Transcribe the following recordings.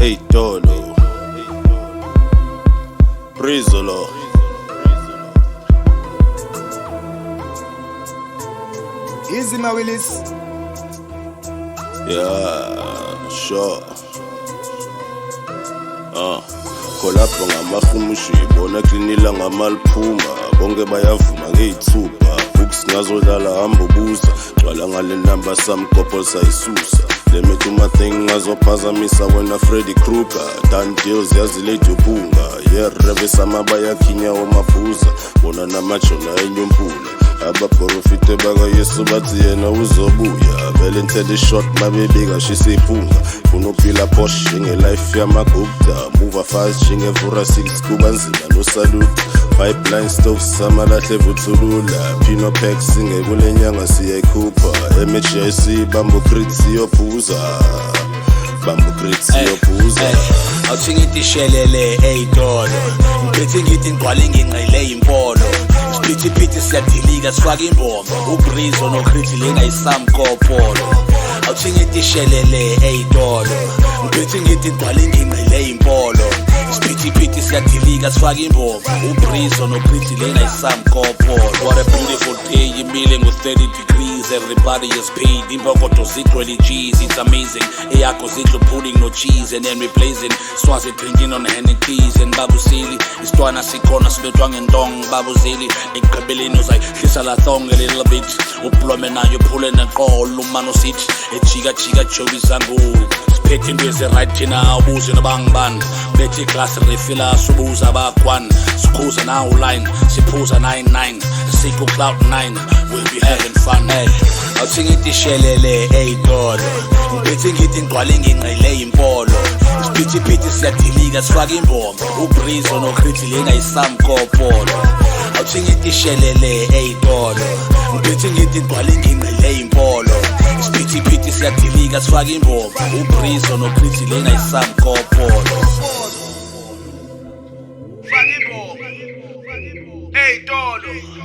$8 Brizolo. Easy my Willis. Yeah, sure. Kholapha ngamahumushu ibona klinila ngamaliphuma bonke bayavuma ngeyithupha books ngazodlala hamba ubuza gcwala ngale number samgobho sayisusa limit uma thing ngazophazamisa wena Freddy Krueger done deals yazile jobunga yeah revesa mabaya khinya wamabhuza bona namajona enyumpula abaprofite baka Yesu bathi yena uzobuya vele ntele short mabebika shisiphunga unophila posh ngelife yamagupta move fast ngevura 6 kuba nzima no salute pipeline stoves samalahle vuthulula pino packs ngekulenyanga siyayikhupha MHC bambo grits yophuza bambo grits yophuza awuthi ngishelele $8 ngithi ngithi ngqwala ngingqele impolo Piti siyadilika sifaka imbombo ubreeze nocriti lena isamkopolo awuthi ngithi shelele $8 ngithi ngqwala ngingqele impolo Piti siyadilika sifaka imbombo ubreeze nocriti lena isamkopolo What a beautiful day imile ngo-30 degrees everybody is paid imbokodo zigcwele G's it's amazing eyakho zidlo pudding no cheese and then we blazing swazi drinking on Henny teas and babusili isitwana sikhona sibethwa ngendong babuzili ekugqibeleni uzayihlisa la thong a little bit ublome nayo phule neqolo umano sithi ejika jobi zangu siphethe into ezi-right thina ubuze nabangibani bethi class refila subuza abakwan sikhuza nawo line siphuza 99 sikho cloud 9 we'll be having fun awuthi ngithi shelele $8 ngithi ngqwala ngingqele impolo Piti siyadilika sifaka imbombo ubreeze nocriti lena isamkopolo awuthi ngithi shelele $8 ngithi ngqwala ngingqele impolo Piti siyadilika sifaka imbombo ubreeze nocriti lena isamkopolo Faka imbombo $8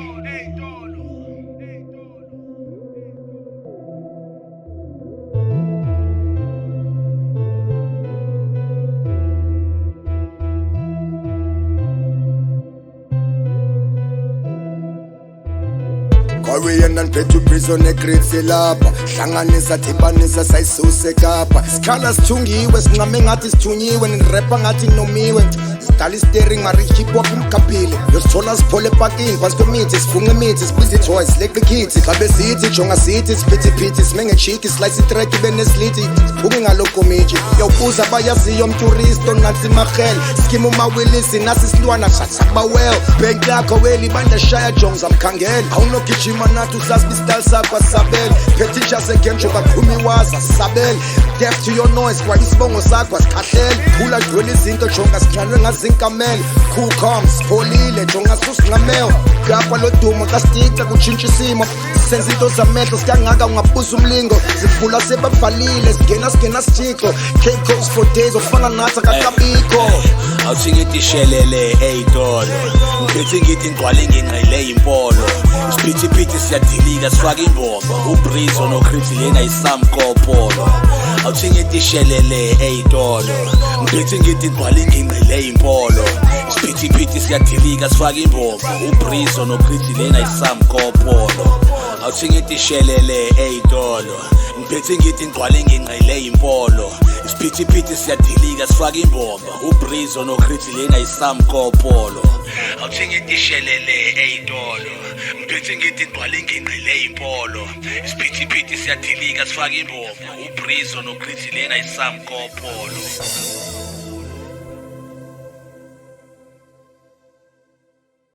Korean and Petru prison egrits lapha hlanganisa thibanisa sayisuse kapha sikhala sithungiwe sinqame ngathi sithunyiwe nirapper ngathi nomiwe sidala steering mari hip hop imkhaphile yosithola siphole parking phansi kwemithi sifunga imithi sibhizi toys leqi kids xabe sithi jonga sithi siphithiphithi simenge chiki slice track ibe neslithi siphunge ngalokomiji yawubuza bayaziyo umtourist onathi mahel skimo mawilisi nasi silwana shatsaba well bank yakho weli banda shaya jongs amkhangela awunogijima nathi usazi style sakho asabele phethe just again joka khumi waza sabele deaf to your noise kwa isibongo sakho asikhahlela phula gcwele izinto jonga sikhanwe ngazinkamela cool calm sipholile jonga susinqameo kapha lo dumo kastica kutshintsha isimo senza into zamehlo sikangaka ungabuza umlingo zivula sebavalile sigena sithixo K-Coast for days ofana nathi akakabikho awuthi ngithi shelele $8 ngithi ngqwala ngingqele impolo Piti siyadilika sifaka imbombo ubreeze nocriti lena isamkopolo awuthi ngithi shelele $8 ngithi ngqwala ngingqele impolo Piti siyadilika sifaka imbombo ubreeze nocriti lena isamkopolo awuthi ngithi shelele $8 ngithi ngqwala ngingqele impolo Piti siyadilika sifaka imbombo ubreeze nocriti lena isamkopolo awuthi ngithi shelele $8 ngithi ngqwala ngingqele impolo Piti siyadilika sifaka imbombo ubreeze nocriti lena isamkopolo